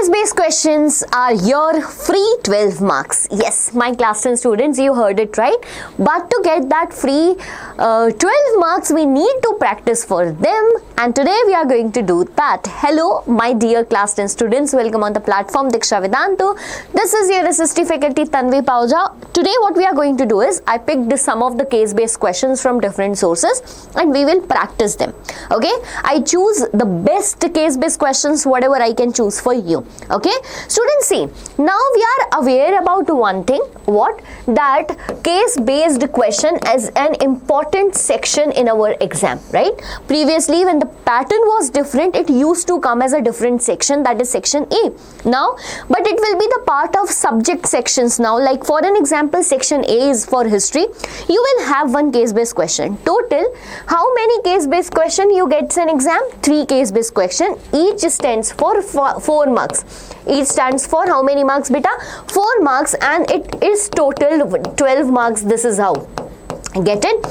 Case-based questions are your free 12 marks. Yes, my class 10 students, you heard it right. But to get that free 12 marks, we need to practice for them. And today we are going to do that. Hello, my dear class 10 students. Welcome on the platform Diksha Vedantu. This is your SST faculty Tanvi Pauja. Today what we are going to do is, I picked some of the case-based questions from different sources and we will practice them. Okay, I choose the best case-based questions, whatever I can choose for you. Okay, students, see, now we are aware about one thing, what? That case-based question is an important section in our exam, right? Previously, when the pattern was different, it used to come as a different section, that is section A. Now, but it will be the part of subject sections now. Like for an example, section A is for history. You will have one case-based question. Total, how many case-based question you get in exam? 3 case-based question. Each stands for 4 marks. Each stands for how many marks, beta? 4 marks, and it is total 12 marks. This is how. Get it?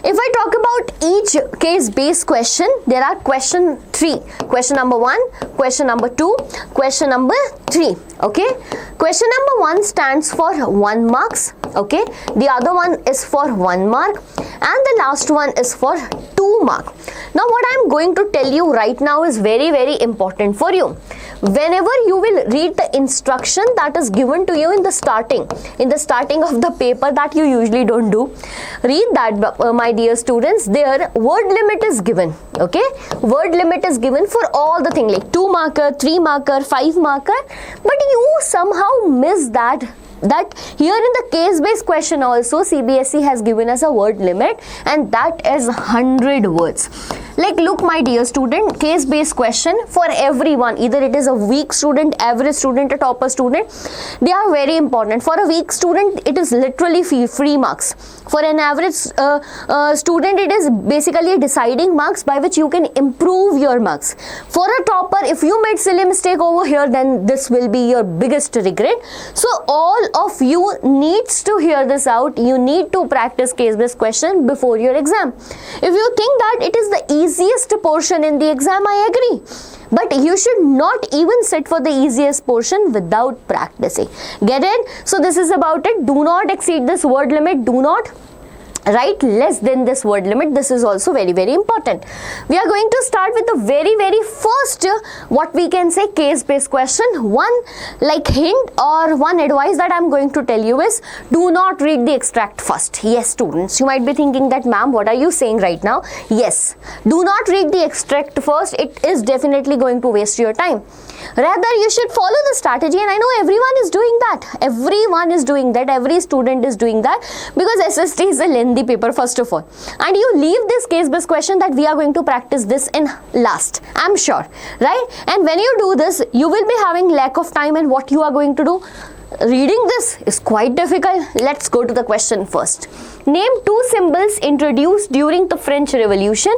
If I talk about each case-based question, there are question 3. Question number 1, question number 2, question number 3. Okay. Question number 1 stands for 1 marks. Okay. The other one is for 1 mark, and the last one is for 2 mark. Now what I am going to tell you right now is very, very important for you. Whenever you will read the instruction that is given to you in the starting of the paper that you usually don't do, read that, my dear students. Their word limit is given. Okay, word limit is given for all the thing like 2 marker, 3 marker, 5 marker, but you somehow miss that here in the case-based question also CBSE has given us a word limit, and that is 100 words. Like, look, my dear student, case-based question for everyone, either it is a weak student, average student, a topper student, they are very important. For a weak student, it is literally free marks. For an average student, it is basically a deciding marks by which you can improve your marks. For a topper, if you made silly mistake over here, then this will be your biggest regret. So all of you needs to hear this out. You need to practice case-based question before your exam. If you think that it is the easiest portion in the exam, I agree. But you should not even sit for the easiest portion without practicing. Get it? So this is about it. Do not exceed this word limit. Do not write less than this word limit. This is also very, very important. We are going to start with the very, very first, what we can say, case-based question. One like hint or one advice that I'm going to tell you is, do not read the extract first. Yes, students, you might be thinking that, ma'am, what are you saying right now? Yes, do not read the extract first. It is definitely going to waste your time. Rather, you should follow the strategy, and I know everyone is doing that. Everyone is doing that. Every student is doing that, because SST is a lengthy paper first of all, and you leave this case-based question that we are going to practice this in last, I'm sure, right? And when you do this, you will be having lack of time, and what you are going to do? Reading this is quite difficult. Let's go to the question first. Name 2 symbols introduced during the French Revolution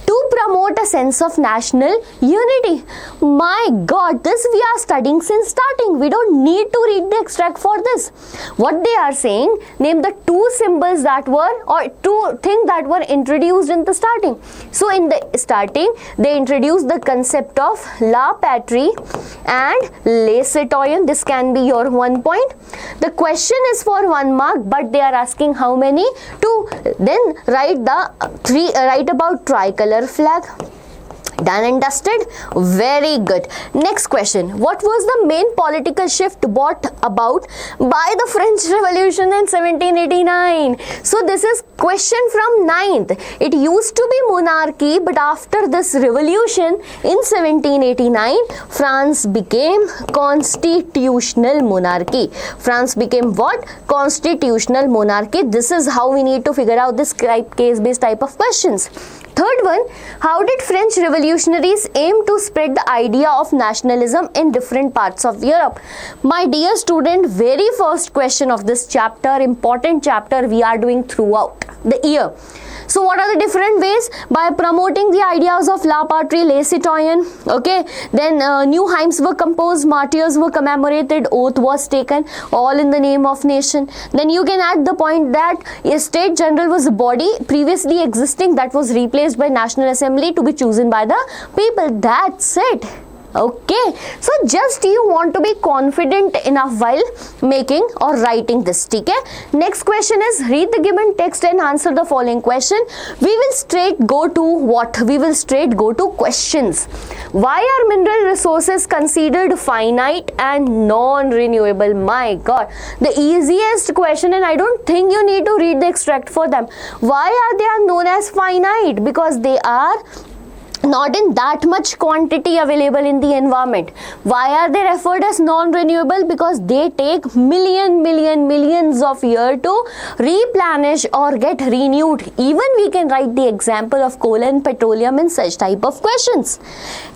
to promote a sense of national unity. My God, this we are studying since starting. We don't need to read the extract for this. What they are saying, name the 2 symbols that were, or 2 things that were introduced in the starting. So in the starting, they introduced the concept of la patrie and les citoyens. This can be your 1 point. The question is for 1 mark, but they are asking how many? 2. Then write write about tricolor flag. Done and dusted? Very good. Next question. What was the main political shift brought about by the French Revolution in 1789? So this is question from 9th. It used to be monarchy, but after this revolution in 1789, France became constitutional monarchy. France became what? Constitutional monarchy. This is how we need to figure out this case-based type of questions. Third one, how did French revolutionaries aim to spread the idea of nationalism in different parts of Europe? My dear student, very first question of this chapter, important chapter we are doing throughout the year. So what are the different ways? By promoting the ideas of la patrie, les citoyens, okay, then new hymns were composed, martyrs were commemorated, oath was taken, all in the name of nation. Then you can add the point that a state general was a body previously existing that was replaced by National Assembly to be chosen by the people. That's it. Okay, so just you want to be confident enough while making or writing this. Okay, next question is read the given text and answer the following question. We will straight go to what? We will straight go to questions. Why are mineral resources considered finite and non-renewable? My God, the easiest question, and I don't think you need to read the extract for them. Why are they known as finite? Because they are not in that much quantity available in the environment. Why are they referred as non-renewable? Because they take millions of years to replenish or get renewed. Even we can write the example of coal and petroleum in such type of questions.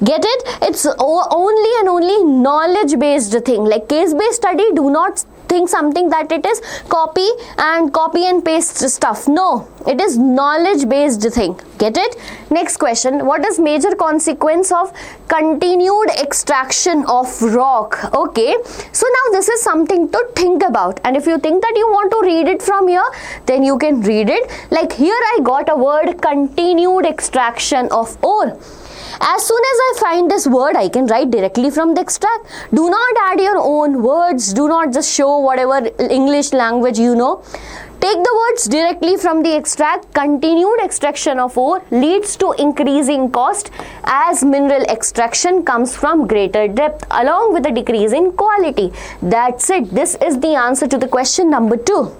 Get it? It's only and only knowledge based thing. Like case based study, do not think something that it is copy and paste stuff. No, it is knowledge based thing. Get it? Next question, what is major consequence of continued extraction of rock? Okay, so now this is something to think about, and if you think that you want to read it from here, then you can read it. Like here I got a word, continued extraction of ore. As soon as I find this word, I can write directly from the extract. Do not add your own words. Do not just show whatever English language you know. Take the words directly from the extract. Continued extraction of ore leads to increasing cost as mineral extraction comes from greater depth along with a decrease in quality. That's it. This is the answer to the question number 2.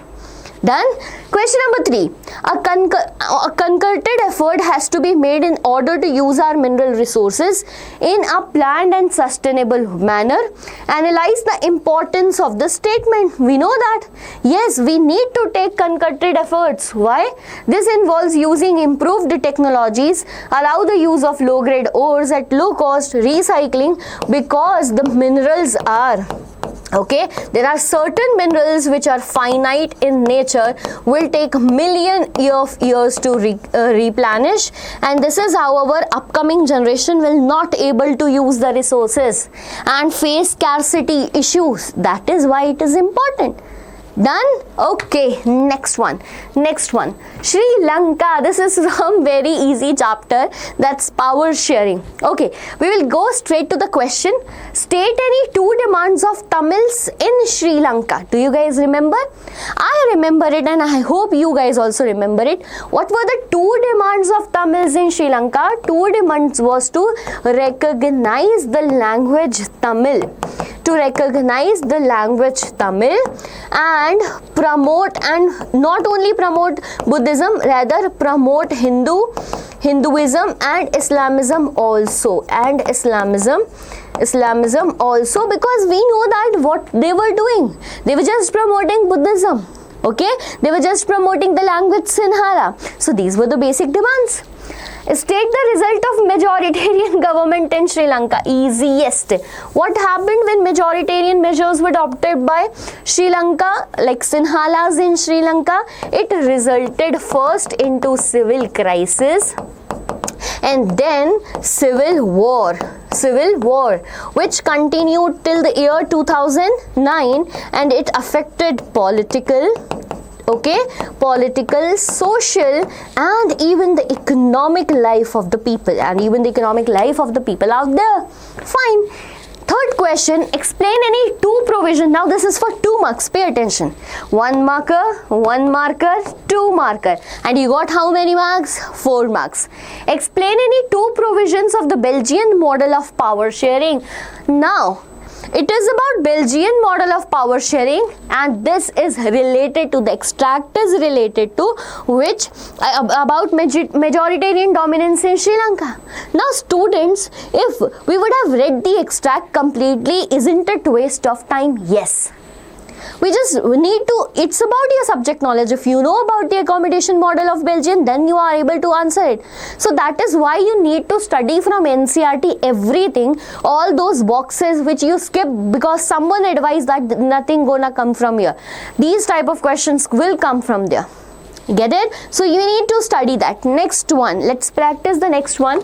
Done? Question number 3. A concerted effort has to be made in order to use our mineral resources in a planned and sustainable manner. Analyze the importance of the statement. We know that. Yes, we need to take concerted efforts. Why? This involves using improved technologies, allow the use of low-grade ores at low cost, recycling, because the minerals are okay, there are certain minerals which are finite in nature, will take million of years to replenish, and this is how our upcoming generation will not able to use the resources and face scarcity issues. That is why it is important. Done? Okay, next one. Sri Lanka. This is some very easy chapter, that's power sharing. Okay, we will go straight to the question. State any 2 demands of Tamils in Sri Lanka. Do you guys remember? I remember it, and I hope you guys also remember it. What were the 2 demands of Tamils in Sri Lanka? 2 demands was to recognize the language Tamil. And promote, and not only promote Buddhism, rather promote Hinduism and Islamism also, because we know that what they were doing, they were just promoting Buddhism. Okay, they were just promoting the language Sinhala. So these were the basic demands. State the result of majoritarian government in Sri Lanka. Easiest. What happened when majoritarian measures were adopted by Sri Lanka, like Sinhalas in Sri Lanka? It resulted first into civil crisis and then civil war, which continued till the year 2009, and it affected political, social, and even the economic life of the people, out there. Fine. Third question, explain any 2 provisions. Now this is for 2 marks. Pay attention. 1 marker, 2 marker. And you got how many marks? 4 marks. Explain any 2 provisions of the Belgian model of power sharing. Now, it is about Belgian model of power sharing, and this is related to the extract is related to which about majoritarian dominance in Sri Lanka. Now students, if we would have read the extract completely, isn't it waste of time? Yes. We just need to, it's about your subject knowledge. If you know about the accommodation model of Belgium, then you are able to answer it. So that is why you need to study from NCERT everything, all those boxes which you skip because someone advised that nothing gonna come from here. These type of questions will come from there. Get it? So you need to study that. Next one. Let's practice the next one.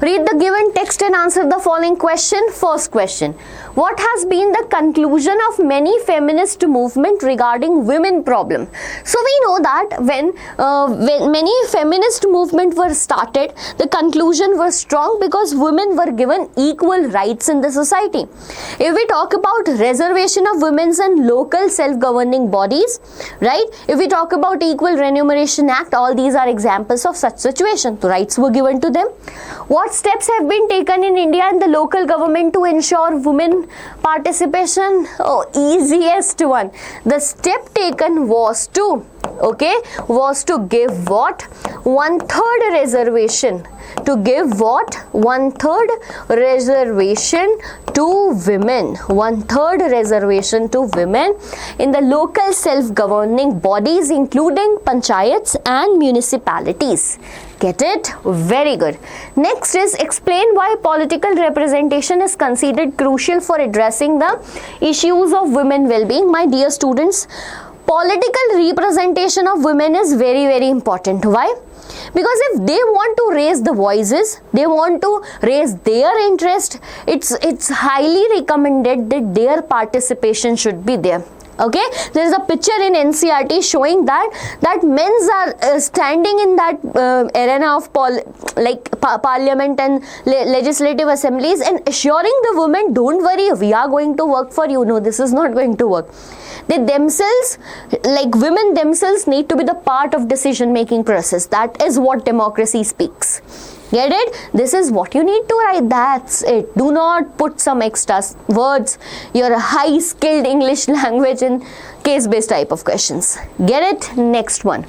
Read the given text and answer the following question. First question. What has been the conclusion of many feminist movement regarding women problem? So we know that when many feminist movement were started, the conclusion was strong because women were given equal rights in the society. If we talk about reservation of women's and local self-governing bodies, right? If we talk about Equal Remuneration Act, all these are examples of such situation. The rights were given to them. What steps have been taken in India and the local government to ensure women participation? Oh, easiest one. The step taken was to give what? 1/3 reservation. To give what? 1/3 reservation to women. 1/3 reservation to women in the local self-governing bodies, including panchayats and municipalities. Get it? Very good. Next is explain why political representation is considered crucial for addressing the issues of women well-being. My dear students, political representation of women is very, very important. Why? Because if they want to raise the voices, they want to raise their interest, it's highly recommended that their participation should be there. Okay, there is a picture in NCERT showing that men's are standing in that arena of parliament and legislative assemblies and assuring the women, don't worry, we are going to work for you. No, this is not going to work. They themselves, like women themselves, need to be the part of decision making process. That is what democracy speaks. Get it? This is what you need to write. That's it. Do not put some extra words, your high skilled English language in case based type of questions. Get it? Next one.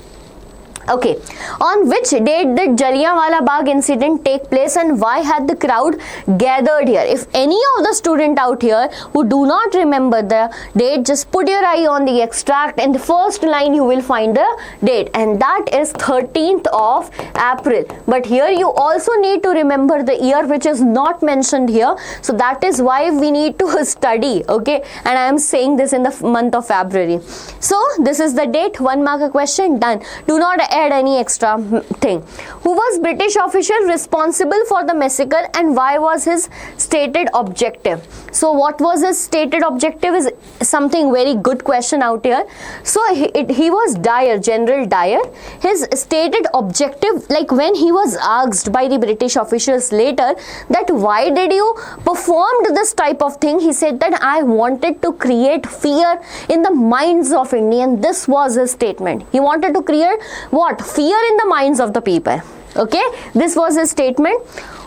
Okay, on which date did Jallianwala Bagh incident take place and why had the crowd gathered here? If any of the student out here who do not remember the date, just put your eye on the extract and the first line you will find the date, and that is 13th of April. But here you also need to remember the year which is not mentioned here. So that is why we need to study, okay? And I am saying this in the month of February. So this is the date, 1 mark a question, done. Do not add any extra thing. Who was British official responsible for the massacre and why was his stated objective? So what was his stated objective is something very good question out here. So he was Dyer, General Dyer. His stated objective, like when he was asked by the British officials later that why did you performed this type of thing, he said that I wanted to create fear in the minds of Indians. This was his statement. He wanted to create what? Fear in the minds of the people. Okay, this was his statement.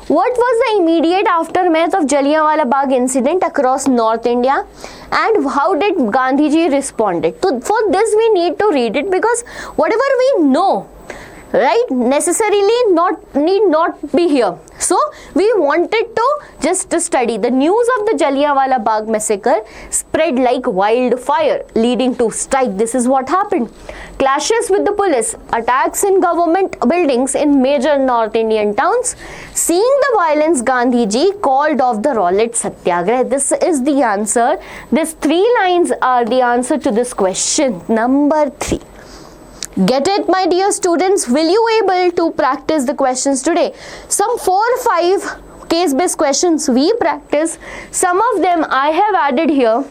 What was the immediate aftermath of Jallianwala Bagh incident across North India and how did Gandhiji responded? So for this we need to read it, because whatever we know, right, necessarily need not be here. So we wanted to just study the news of the Jallianwala Bagh massacre spread like wildfire, leading to strike. This is what happened. Clashes with the police, attacks in government buildings in major North Indian towns. Seeing the violence, Gandhiji called off the Rowlatt Satyagraha. This is the answer. These 3 lines are the answer to this question, number 3. Get it, my dear students? Will you able to practice the questions today? Some 4 or 5 case-based questions we practice. Some of them I have added here.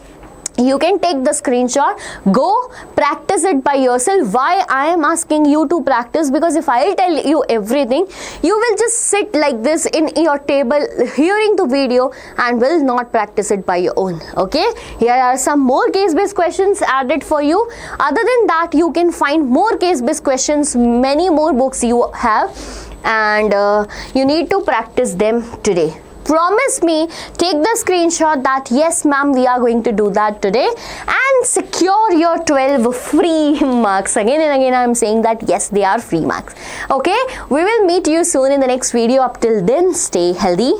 You can take the screenshot, go practice it by yourself. Why I am asking you to practice? Because if I tell you everything, you will just sit like this in your table hearing the video and will not practice it by your own. Okay, here are some more case-based questions added for you. Other than that, you can find more case-based questions, many more books you have, and you need to practice them today. Promise me, take the screenshot that yes ma'am, we are going to do that today, and secure your 12 free marks. Again and again I am saying that yes, they are free marks. Okay, we will meet you soon in the next video. Up till then, stay healthy,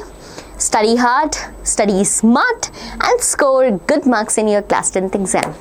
study hard, study smart, and score good marks in your class 10th exam.